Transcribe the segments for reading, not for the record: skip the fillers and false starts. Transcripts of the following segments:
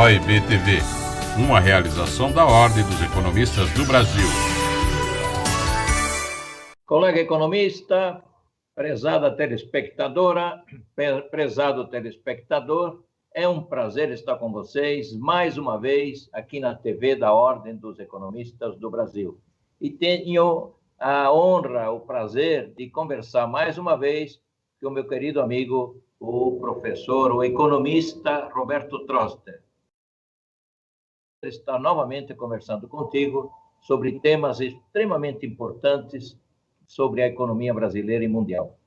OIB-TV, uma realização da Ordem dos Economistas do Brasil. Colega economista, prezada telespectadora, prezado telespectador, é um prazer estar com vocês mais uma vez aqui na TV da Ordem dos Economistas do Brasil. E tenho a honra, o prazer de conversar mais uma vez com o meu querido amigo, o professor, o economista Roberto Troster. Está novamente conversando contigo sobre temas extremamente importantes sobre a economia brasileira e mundial.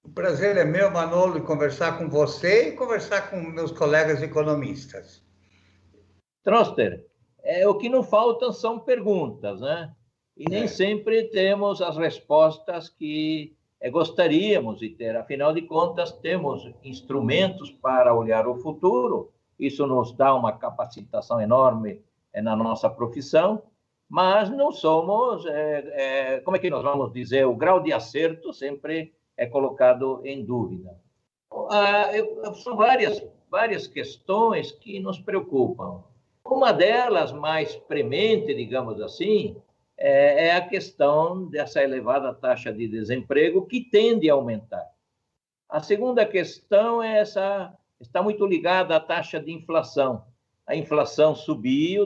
O prazer é meu, Manolo, conversar com você e conversar com meus colegas economistas. Troster, o que não faltam são perguntas, né? E nem sempre temos as respostas que gostaríamos de ter. Afinal de contas, temos instrumentos para olhar o futuro. Isso nos dá uma capacitação enorme na nossa profissão, mas não somos, como é que nós vamos dizer, o grau de acerto sempre é colocado em dúvida. São várias questões que nos preocupam. Uma delas, mais premente, digamos assim, é a questão dessa elevada taxa de desemprego que tende a aumentar. A segunda questão está muito ligada à taxa de inflação. A inflação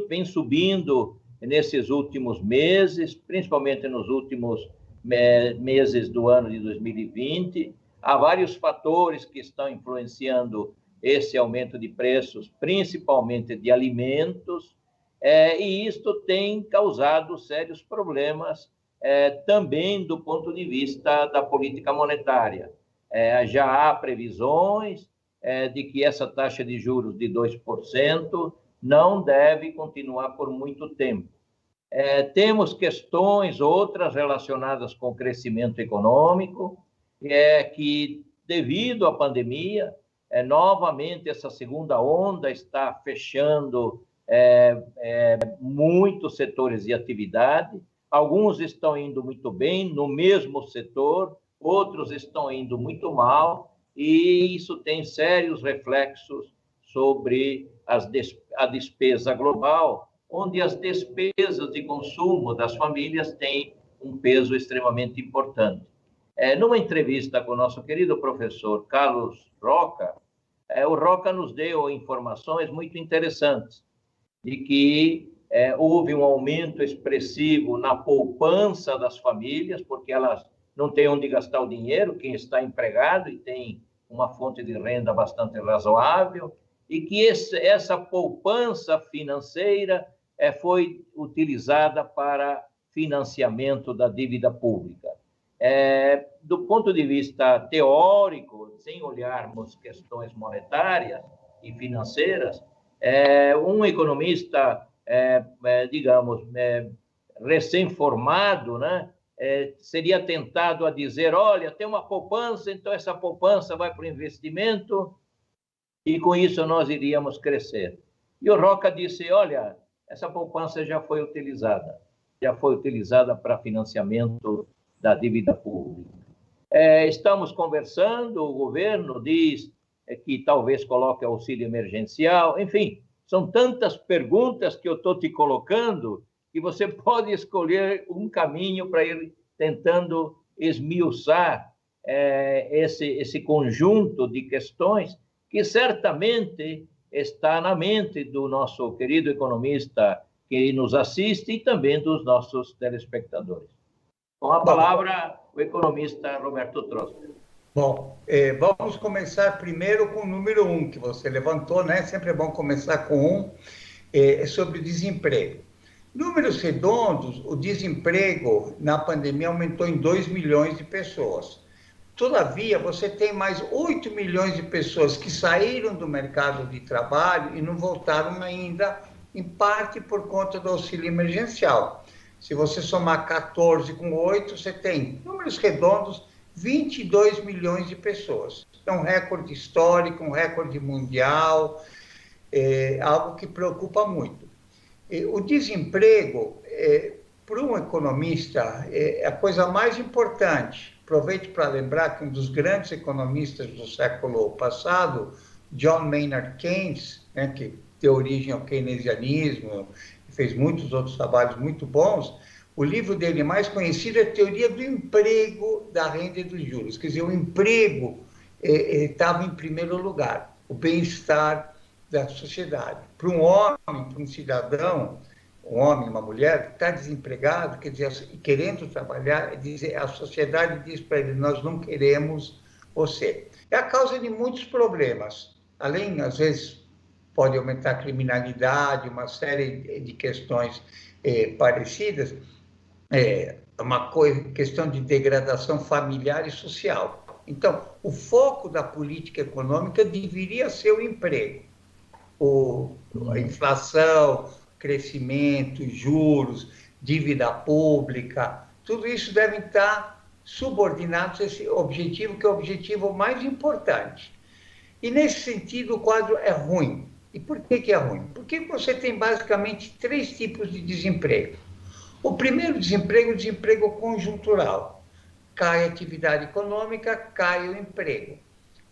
vem subindo nesses últimos meses, principalmente nos últimos meses do ano de 2020. Há vários fatores que estão influenciando esse aumento de preços, principalmente de alimentos, e isto tem causado sérios problemas também do ponto de vista da política monetária. Já há previsões de que essa taxa de juros de 2% não deve continuar por muito tempo. Temos questões outras relacionadas com o crescimento econômico, que devido à pandemia, novamente essa segunda onda está fechando muitos setores de atividade. Alguns estão indo muito bem no mesmo setor, outros estão indo muito mal, e isso tem sérios reflexos sobre a despesa global, onde as despesas de consumo das famílias têm um peso extremamente importante. Numa entrevista com o nosso querido professor Carlos Roca, o Roca nos deu informações muito interessantes de que houve um aumento expressivo na poupança das famílias, porque elas não têm onde gastar o dinheiro, quem está empregado e tem uma fonte de renda bastante razoável, e que essa poupança financeira foi utilizada para financiamento da dívida pública. Do ponto de vista teórico, sem olharmos questões monetárias e financeiras, um economista, digamos, recém-formado, né, seria tentado a dizer, olha, tem uma poupança, então essa poupança vai para o investimento e com isso nós iríamos crescer. E o Roca disse, olha, essa poupança já foi utilizada para financiamento da dívida pública. Estamos conversando, o governo diz que talvez coloque auxílio emergencial, enfim, são tantas perguntas que eu estou te colocando que você pode escolher um caminho para ir tentando esmiuçar esse conjunto de questões que certamente está na mente do nosso querido economista que nos assiste e também dos nossos telespectadores. Com a palavra, o economista Roberto Troster. Bom, vamos começar primeiro com o número 1 que você levantou, né? Sempre é bom começar com sobre o desemprego. Números redondos, o desemprego na pandemia aumentou em 2 milhões de pessoas. Todavia, você tem mais 8 milhões de pessoas que saíram do mercado de trabalho e não voltaram ainda, em parte por conta do auxílio emergencial. Se você somar 14 com 8, você tem, números redondos, 22 milhões de pessoas. É um recorde histórico, um recorde mundial, algo que preocupa muito. O desemprego, para um economista, é a coisa mais importante. Aproveito para lembrar que um dos grandes economistas do século passado, John Maynard Keynes, né, que deu origem ao keynesianismo, fez muitos outros trabalhos muito bons. O livro dele mais conhecido é a Teoria do Emprego, da Renda e dos Juros. Quer dizer, o emprego estava em primeiro lugar, o bem-estar da sociedade. Para um homem, para um cidadão, um homem, uma mulher, que está desempregado, quer dizer, querendo trabalhar, a sociedade diz para ele: nós não queremos você. É a causa de muitos problemas. Além, às vezes, pode aumentar a criminalidade, uma série de questões parecidas, uma questão de degradação familiar e social. Então, o foco da política econômica deveria ser o emprego. A inflação, crescimento, juros, dívida pública, tudo isso deve estar subordinados a esse objetivo, que é o objetivo mais importante. E, nesse sentido, o quadro é ruim. E por que é ruim? Porque você tem basicamente 3 tipos de desemprego. O primeiro desemprego é o desemprego conjuntural. Cai a atividade econômica, cai o emprego.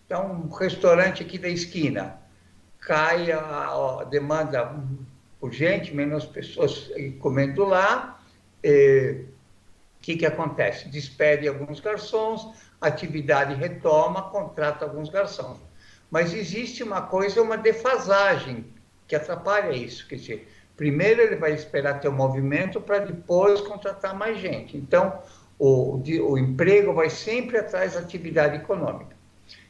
Então, um restaurante aqui da esquina, cai a demanda por gente, menos pessoas comendo lá. O que acontece? Despede alguns garçons, a atividade retoma, contrata alguns garçons. Mas existe uma defasagem que atrapalha isso. Quer dizer, primeiro ele vai esperar ter um movimento para depois contratar mais gente. Então, o emprego vai sempre atrás da atividade econômica.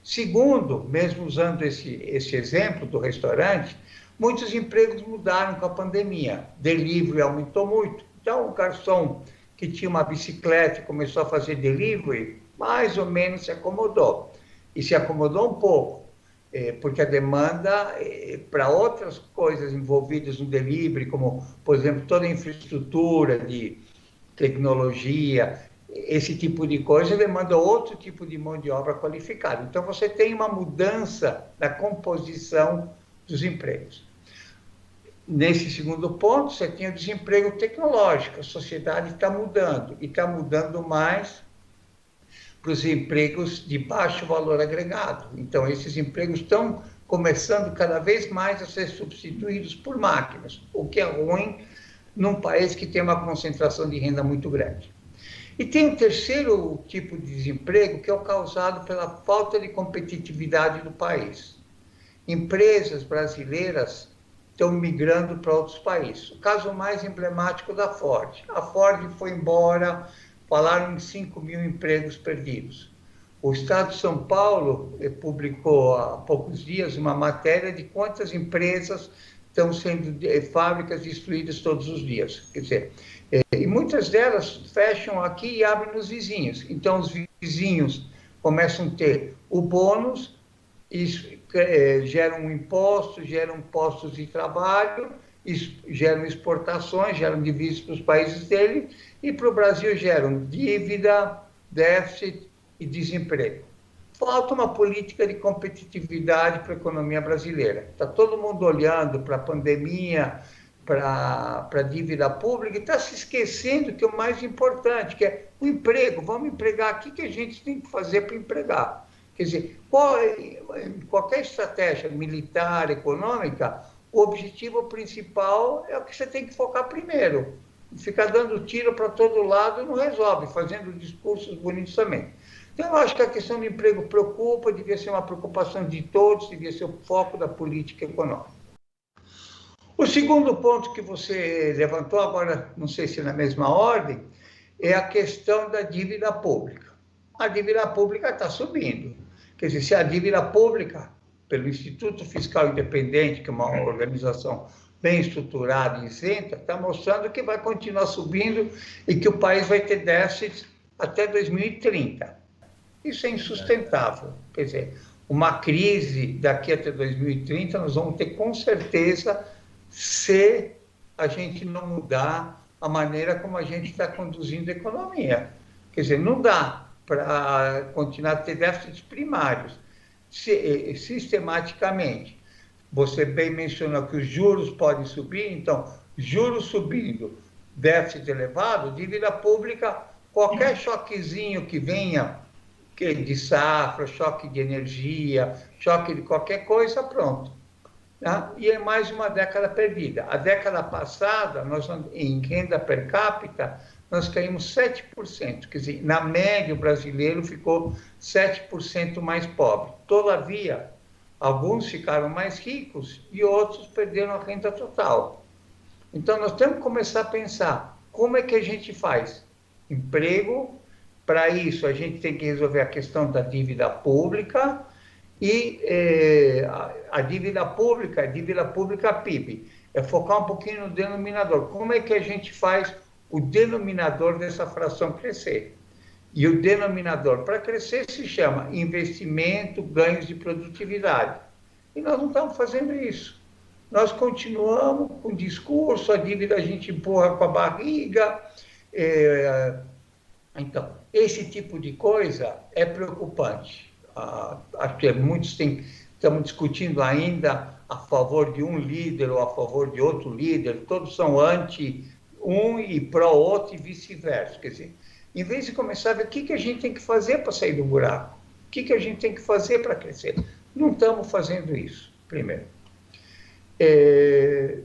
Segundo, mesmo usando esse exemplo do restaurante, muitos empregos mudaram com a pandemia. Delivery aumentou muito. Então, o garçom que tinha uma bicicleta e começou a fazer delivery, mais ou menos se acomodou. E se acomodou um pouco, porque a demanda para outras coisas envolvidas no delivery, como, por exemplo, toda a infraestrutura de tecnologia, esse tipo de coisa demanda outro tipo de mão de obra qualificada. Então, você tem uma mudança na composição dos empregos. Nesse segundo ponto, você tem o desemprego tecnológico. A sociedade está mudando, e está mudando mais para os empregos de baixo valor agregado. Então, esses empregos estão começando cada vez mais a ser substituídos por máquinas, o que é ruim num país que tem uma concentração de renda muito grande. E tem um terceiro tipo de desemprego, que é o causado pela falta de competitividade do país. Empresas brasileiras estão migrando para outros países. O caso mais emblemático da Ford. A Ford foi embora, falaram em 5 mil empregos perdidos. O Estado de São Paulo publicou há poucos dias uma matéria de quantas empresas estão sendo fábricas destruídas todos os dias. Quer dizer, e muitas delas fecham aqui e abrem nos vizinhos. Então, os vizinhos começam a ter o bônus, isso geram impostos, geram postos de trabalho, geram exportações, geram divisas para os países dele, e para o Brasil geram dívida, déficit e desemprego. Falta uma política de competitividade para a economia brasileira. Está todo mundo olhando para a pandemia, para a dívida pública, e está se esquecendo que é o mais importante, que é o emprego. Vamos empregar aqui, que a gente tem que fazer para empregar. Quer dizer, qualquer estratégia militar, econômica, o objetivo principal é o que você tem que focar primeiro. Ficar dando tiro para todo lado não resolve, fazendo discursos bonitos também. Então, eu acho que a questão do emprego preocupa, devia ser uma preocupação de todos, devia ser o foco da política econômica. O segundo ponto que você levantou, agora não sei se na mesma ordem, é a questão da dívida pública. A dívida pública está subindo. Quer dizer, se a dívida pública, pelo Instituto Fiscal Independente, que é uma organização bem estruturada e isenta, está mostrando que vai continuar subindo e que o país vai ter déficit até 2030. Isso é insustentável. Quer dizer, uma crise daqui até 2030 nós vamos ter com certeza, se a gente não mudar a maneira como a gente está conduzindo a economia. Quer dizer, não dá para continuar a ter déficits primários sistematicamente. Você bem mencionou que os juros podem subir, então, juros subindo, déficit elevado, dívida pública, qualquer choquezinho que venha, de safra, choque de energia, choque de qualquer coisa, pronto. tá? E é mais uma década perdida. A década passada, em renda per capita, nós caímos 7%. Quer dizer, na média, o brasileiro ficou 7% mais pobre. Todavia, alguns ficaram mais ricos e outros perderam a renda total. Então, nós temos que começar a pensar como é que a gente faz emprego. Para isso, a gente tem que resolver a questão da dívida pública e a dívida pública PIB. É focar um pouquinho no denominador. Como é que a gente faz o denominador dessa fração crescer? E o denominador para crescer se chama investimento, ganhos de produtividade. E nós não estamos fazendo isso. Nós continuamos com o discurso, a dívida a gente empurra com a barriga. Então, esse tipo de coisa é preocupante. Acho que estamos discutindo ainda a favor de um líder ou a favor de outro líder, todos são anti um e pró outro e vice-versa. Quer dizer, em vez de começar a ver o que a gente tem que fazer para sair do buraco, o que a gente tem que fazer para crescer, não estamos fazendo isso, primeiro.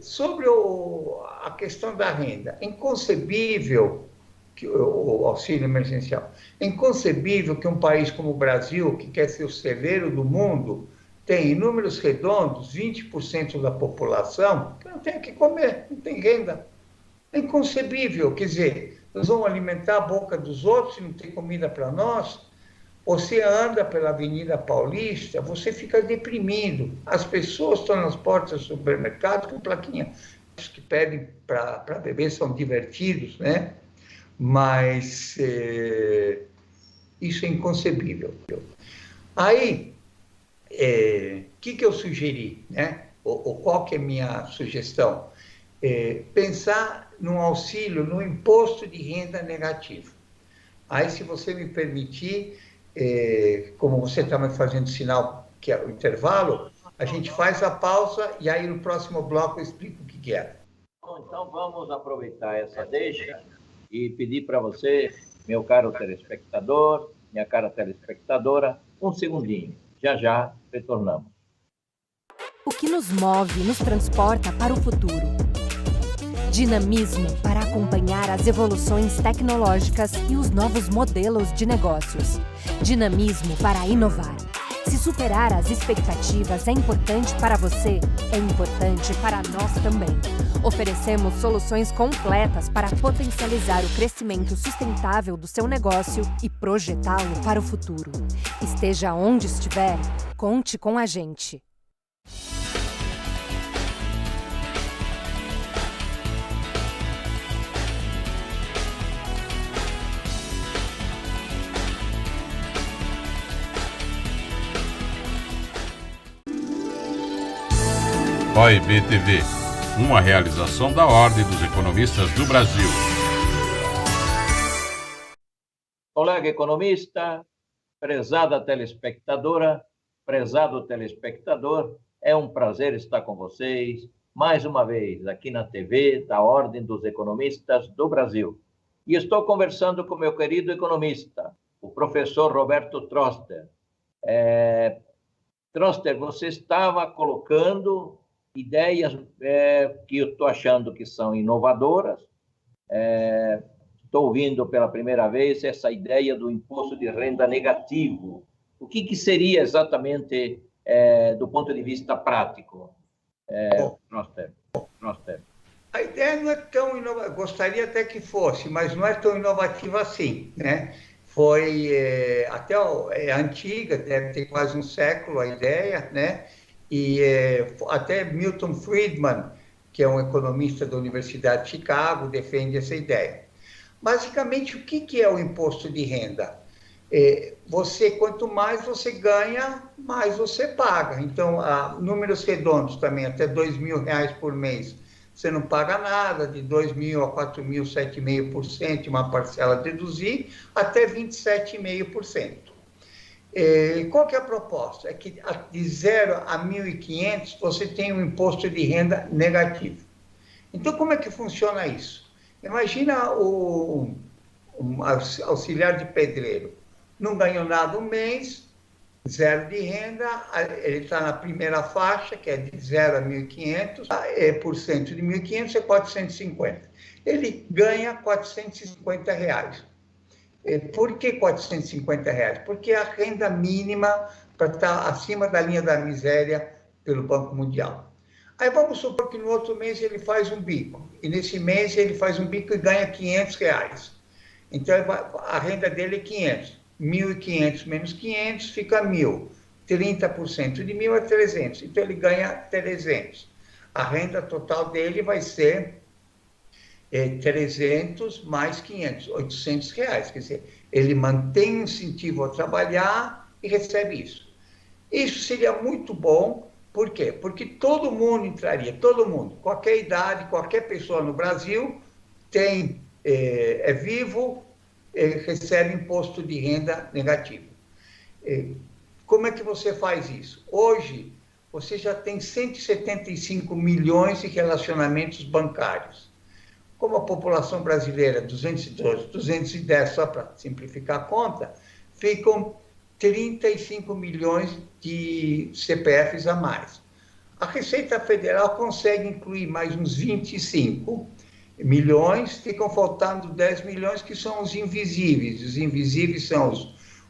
Sobre a questão da renda, é inconcebível que o auxílio emergencial, é inconcebível que um país como o Brasil, que quer ser o celeiro do mundo, tem, em números redondos, 20% da população que não tem o que comer, não tem renda. É inconcebível, quer dizer, nós vamos alimentar a boca dos outros e não tem comida para nós. Você anda pela Avenida Paulista, você fica deprimido. As pessoas estão nas portas do supermercado com plaquinha. Os que pedem para beber são divertidos, né? Mas isso é inconcebível. Aí, o que eu sugeri, né? Ou qual que é a minha sugestão? Pensar num auxílio, no imposto de renda negativo. Aí, se você me permitir, como você está me fazendo sinal, que é o intervalo, a gente faz a pausa e aí no próximo bloco eu explico o que é. Bom, então vamos aproveitar essa deixa e pedir para você, meu caro telespectador, minha cara telespectadora, um segundinho. Já retornamos. O que nos move nos transporta para o futuro. Dinamismo para acompanhar as evoluções tecnológicas e os novos modelos de negócios. Dinamismo para inovar. Se superar as expectativas é importante para você, é importante para nós também. Oferecemos soluções completas para potencializar o crescimento sustentável do seu negócio e projetá-lo para o futuro. Esteja onde estiver, conte com a gente. OIB TV, uma realização da Ordem dos Economistas do Brasil. Colega economista, prezada telespectadora, prezado telespectador, é um prazer estar com vocês, mais uma vez, aqui na TV da Ordem dos Economistas do Brasil. E estou conversando com meu querido economista, o professor Roberto Troster. Troster, você estava colocando ideias que eu estou achando que são inovadoras. Estou ouvindo pela primeira vez essa ideia do imposto de renda negativo. O que seria exatamente do ponto de vista prático, Troster? A ideia não é tão inovativa, gostaria até que fosse, mas não é tão inovativa assim, né? Foi até antiga, deve ter quase um século a ideia, né? E até Milton Friedman, que é um economista da Universidade de Chicago, defende essa ideia. Basicamente, o que é o imposto de renda? Quanto mais você ganha, mais você paga. Então, números redondos também, até R$2.000 por mês, você não paga nada, de 2.000 a 4.000, 7,5%, uma parcela a deduzir, até 27,5%. Qual que é a proposta? É que de 0 a 1.500 você tem um imposto de renda negativo. Então, como é que funciona isso? Imagina um auxiliar de pedreiro. Não ganhou nada um mês, zero de renda, ele está na primeira faixa, que é de 0 a 1.500, por cento de 1.500 é 450. Ele ganha R$450. Por que R$450? Porque é a renda mínima para estar acima da linha da miséria pelo Banco Mundial. Aí vamos supor que no outro mês ele faz um bico, e nesse mês ele faz um bico e ganha R$500. Então a renda dele é 500. 1.500 menos 500 fica 1.000. 30% de 1.000 é 300. Então ele ganha 300. A renda total dele vai ser 300 mais 500, R$800. Quer dizer, ele mantém um incentivo a trabalhar e recebe isso. Isso seria muito bom. Por quê? Porque todo mundo entraria, todo mundo, qualquer idade, qualquer pessoa no Brasil é vivo, recebe imposto de renda negativo. Como é que você faz isso? Hoje, você já tem 175 milhões de relacionamentos bancários. Como a população brasileira é 212, 210, só para simplificar a conta, ficam 35 milhões de CPFs a mais. A Receita Federal consegue incluir mais uns 25 milhões, ficam faltando 10 milhões, que são os invisíveis. Os invisíveis são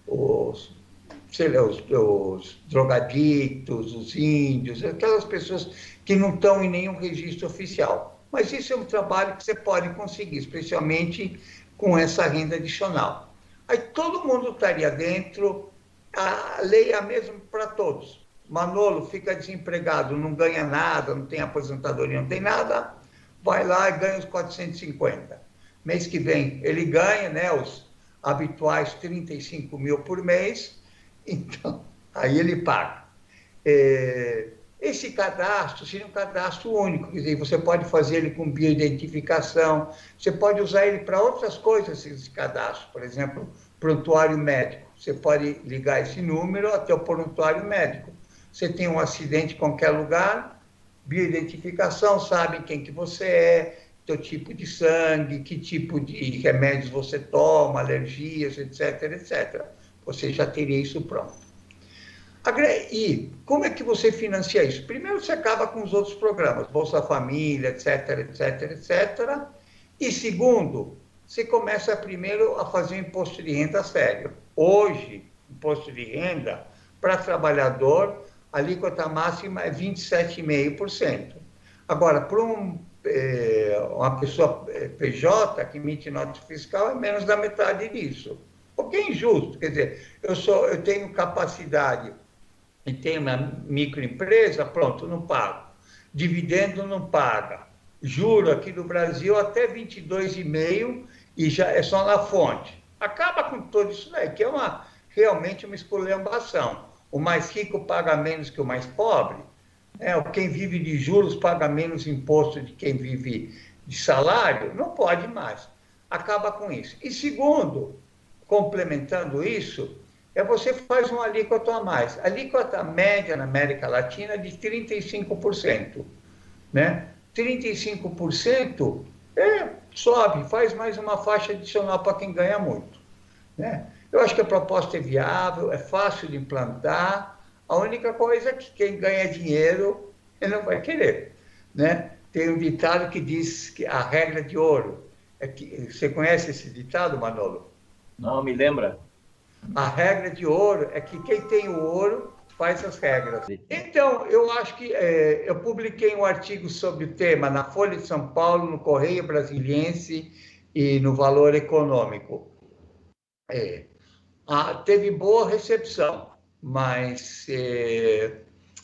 os drogadictos, os índios, aquelas pessoas que não estão em nenhum registro oficial. Mas isso é um trabalho que você pode conseguir, especialmente com essa renda adicional. Aí todo mundo estaria dentro, a lei é a mesma para todos. Manolo fica desempregado, não ganha nada, não tem aposentadoria, não tem nada, vai lá e ganha os 450. Mês que vem ele ganha, né, os habituais 35 mil por mês, então aí ele paga. Esse cadastro seria um cadastro único, quer dizer, você pode fazer ele com bioidentificação, você pode usar ele para outras coisas, esse cadastro, por exemplo, prontuário médico. Você pode ligar esse número até o prontuário médico. Você tem um acidente em qualquer lugar, bioidentificação, sabe quem que você é, teu tipo de sangue, que tipo de remédios você toma, alergias, etc, etc. Você já teria isso pronto. E como é que você financia isso? Primeiro, você acaba com os outros programas, Bolsa Família, etc, etc, etc. E segundo, você começa primeiro a fazer um imposto de renda sério. Hoje, imposto de renda, para trabalhador, a alíquota máxima é 27,5%. Agora, para uma pessoa PJ que emite nota fiscal, é menos da metade disso. O que é injusto, quer dizer, eu tenho capacidade e tenho uma microempresa, pronto, não pago. Dividendo não paga. Juro aqui no Brasil até 22,5% e já é só na fonte. Acaba com tudo isso daí, que é realmente uma esculhambação. O mais rico paga menos que o mais pobre. Quem vive de juros paga menos imposto de quem vive de salário. Não pode mais. Acaba com isso. E segundo, complementando isso, você faz uma alíquota a mais. A alíquota média na América Latina é de 35%. Né? 35% sobe, faz mais uma faixa adicional para quem ganha muito. Né? Eu acho que a proposta é viável, é fácil de implantar. A única coisa é que quem ganha dinheiro, ele não vai querer. Né? Tem um ditado que diz que a regra de ouro. Você conhece esse ditado, Manolo? Não, me lembra. A regra de ouro é que quem tem o ouro faz as regras. Então, eu acho que eu publiquei um artigo sobre o tema na Folha de São Paulo, no Correio Brasiliense e no Valor Econômico. Teve boa recepção, mas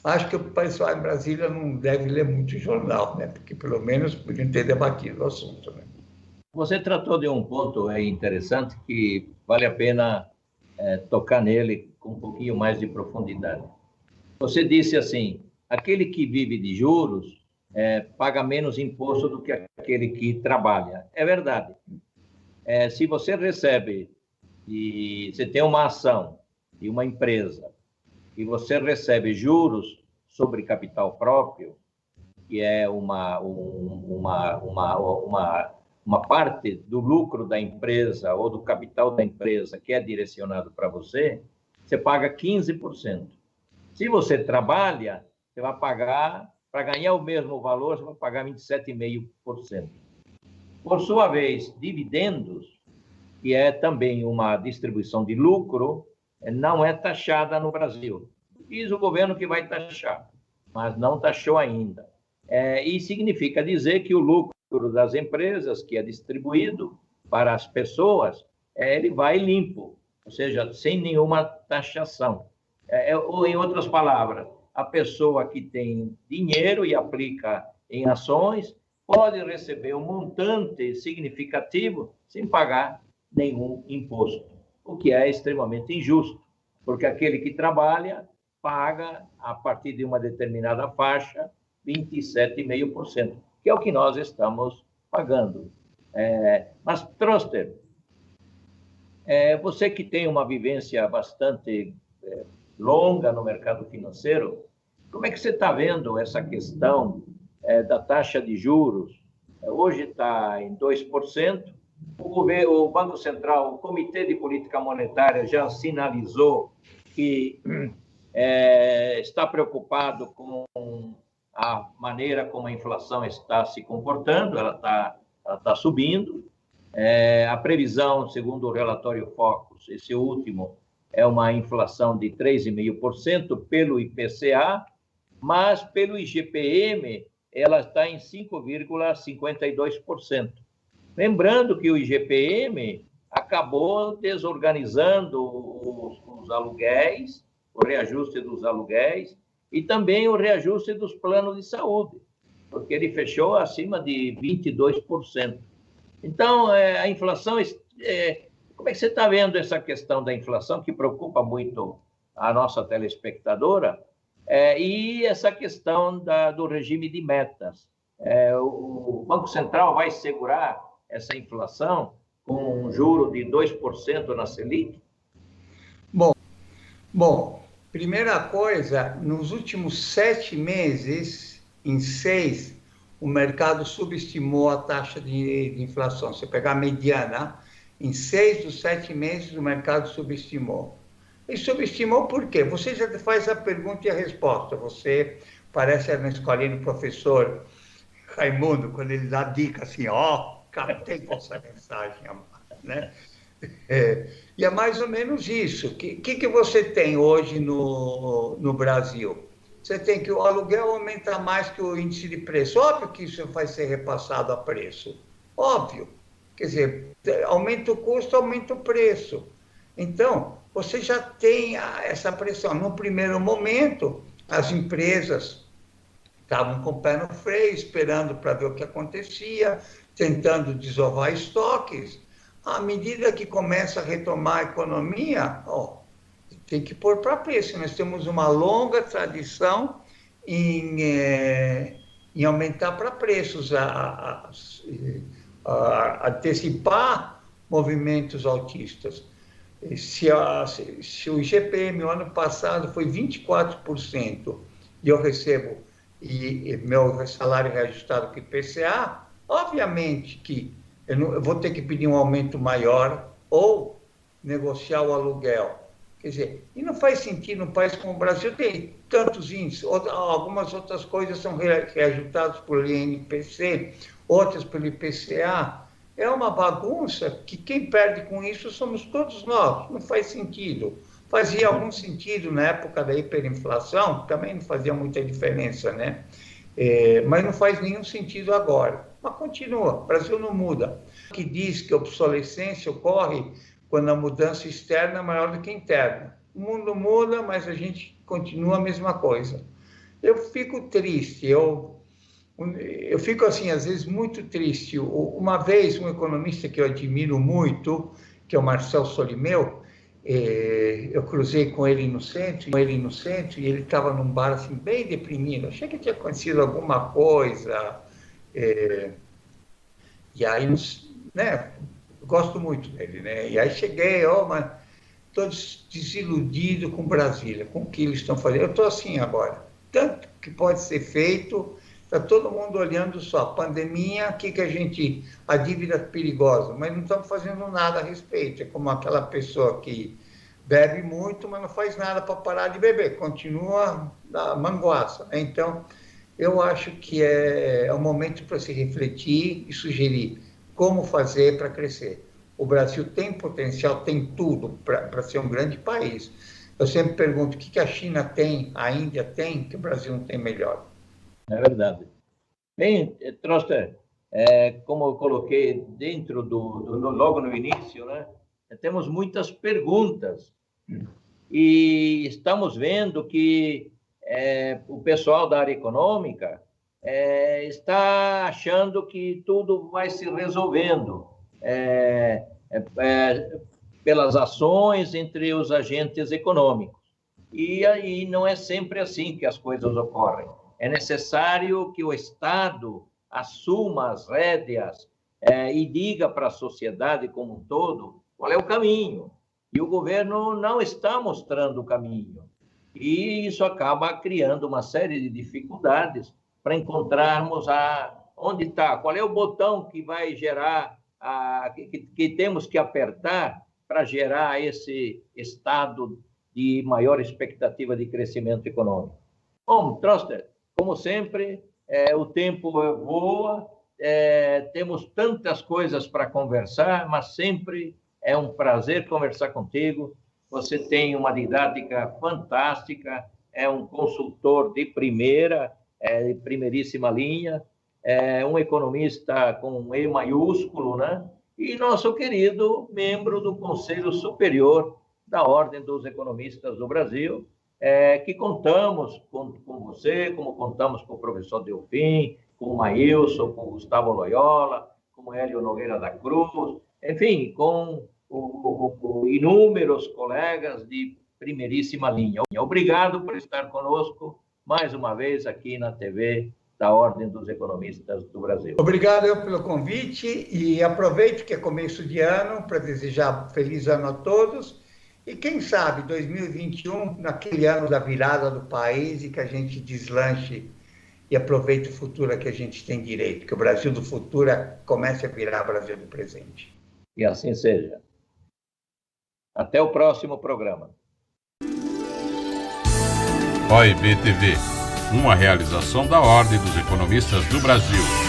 acho que o pessoal em Brasília não deve ler muito jornal, né? Porque pelo menos podiam ter debatido o assunto. Né? Você tratou de um ponto interessante que vale a pena tocar nele com um pouquinho mais de profundidade. Você disse assim, aquele que vive de juros paga menos imposto do que aquele que trabalha. É verdade. Se você recebe, e você tem uma ação de uma empresa, e você recebe juros sobre capital próprio, que é uma parte do lucro da empresa ou do capital da empresa que é direcionado para você, você paga 15%. Se você trabalha, você vai pagar, para ganhar o mesmo valor, você vai pagar 27,5%. Por sua vez, dividendos, que é também uma distribuição de lucro, não é taxada no Brasil. Diz o governo que vai taxar, mas não taxou ainda. E significa dizer que o lucro das empresas, que é distribuído para as pessoas, ele vai limpo, ou seja, sem nenhuma taxação. Ou, em outras palavras, a pessoa que tem dinheiro e aplica em ações pode receber um montante significativo sem pagar nenhum imposto, o que é extremamente injusto, porque aquele que trabalha paga, a partir de uma determinada faixa, 27,5%, que é o que nós estamos pagando. Mas, Troster, você que tem uma vivência bastante longa no mercado financeiro, como é que você está vendo essa questão da taxa de juros? Hoje está em 2%. O Banco Central, o Comitê de Política Monetária já sinalizou que está preocupado com a maneira como a inflação está se comportando, ela está subindo. A previsão, segundo o relatório Focus, esse último, é uma inflação de 3,5% pelo IPCA, mas pelo IGPM ela está em 5,52%. Lembrando que o IGPM acabou desorganizando os aluguéis, o reajuste dos aluguéis e também o reajuste dos planos de saúde, porque ele fechou acima de 22%. Então, a inflação... como é que você está vendo essa questão da inflação, que preocupa muito a nossa telespectadora, e essa questão do regime de metas? O Banco Central vai segurar essa inflação com um juro de 2% na Selic? Bom, primeira coisa, nos últimos 7 meses, em 6, o mercado subestimou a taxa de inflação. Se pegar a mediana, em 6 dos 7 meses, o mercado subestimou. E subestimou por quê? Você já faz a pergunta e a resposta. Você parece na escolinha do professor Raimundo, quando ele dá dica assim, captei essa mensagem, né? E é mais ou menos isso. O que você tem hoje no Brasil? Você tem que o aluguel aumenta mais que o índice de preço. Óbvio que isso vai ser repassado a preço. Óbvio. Quer dizer, aumenta o custo, aumenta o preço. Então, você já tem essa pressão. No primeiro momento, as empresas estavam com o pé no freio, esperando para ver o que acontecia, tentando desovar estoques. À medida que começa a retomar a economia, tem que pôr para preço. Nós temos uma longa tradição em aumentar para preços, antecipar movimentos altistas. Se o IGPM no ano passado foi 24% e eu recebo e meu salário reajustado com o IPCA, obviamente que eu vou ter que pedir um aumento maior ou negociar o aluguel. Quer dizer, e não faz sentido num país como o Brasil tem tantos índices, algumas outras coisas são reajustadas por INPC, outras pelo IPCA. É uma bagunça que quem perde com isso somos todos nós, não faz sentido. Fazia algum sentido na época da hiperinflação, também não fazia muita diferença, né? Mas não faz nenhum sentido agora. Mas continua, o Brasil não muda. Que diz que a obsolescência ocorre quando a mudança externa é maior do que interna. O mundo muda, mas a gente continua a mesma coisa. Eu fico triste, eu fico assim, às vezes, muito triste. Uma vez, um economista que eu admiro muito, que é o Marcel Solimeu, eu cruzei com ele no centro, e ele estava num bar assim, bem deprimido. Achei que tinha acontecido alguma coisa. E aí, né, gosto muito dele, né? E aí cheguei, mas estou desiludido com Brasília, com o que eles estão fazendo. Eu estou assim agora. Tanto que pode ser feito, está todo mundo olhando só. Pandemia, a dívida perigosa, mas não estamos fazendo nada a respeito. É como aquela pessoa que bebe muito, mas não faz nada para parar de beber, continua na manguaça. Então, eu acho que é um momento para se refletir e sugerir como fazer para crescer. O Brasil tem potencial, tem tudo para ser um grande país. Eu sempre pergunto o que a China tem, a Índia tem, que o Brasil não tem melhor. É verdade. Bem, Troster, como eu coloquei dentro logo no início, né? Temos muitas perguntas e estamos vendo que o pessoal da área econômica está achando que tudo vai se resolvendo pelas ações entre os agentes econômicos. E aí não é sempre assim que as coisas ocorrem. É necessário que o Estado assuma as rédeas e diga para a sociedade como um todo qual é o caminho. E o governo não está mostrando o caminho. E isso acaba criando uma série de dificuldades para encontrarmos onde está, qual é o botão que vai gerar, que temos que apertar para gerar esse estado de maior expectativa de crescimento econômico. Bom, Troster, como sempre, o tempo voa, temos tantas coisas para conversar, mas sempre é um prazer conversar contigo. Você tem uma didática fantástica, é um consultor de de primeiríssima linha, um economista com um E maiúsculo, né? E nosso querido membro do Conselho Superior da Ordem dos Economistas do Brasil, que contamos com você, como contamos com o professor Delfim, com o Maílson, com o Gustavo Loyola, com o Hélio Nogueira da Cruz, enfim, com inúmeros colegas de primeiríssima linha. Obrigado por estar conosco mais uma vez aqui na TV da Ordem dos Economistas do Brasil. Obrigado pelo convite e aproveito que é começo de ano para desejar feliz ano a todos e quem sabe 2021, naquele ano da virada do país e que a gente deslanche e aproveite o futuro a que a gente tem direito, que o Brasil do futuro comece a virar Brasil do presente. E assim seja. Até o próximo programa. OIB TV, uma realização da Ordem dos Economistas do Brasil.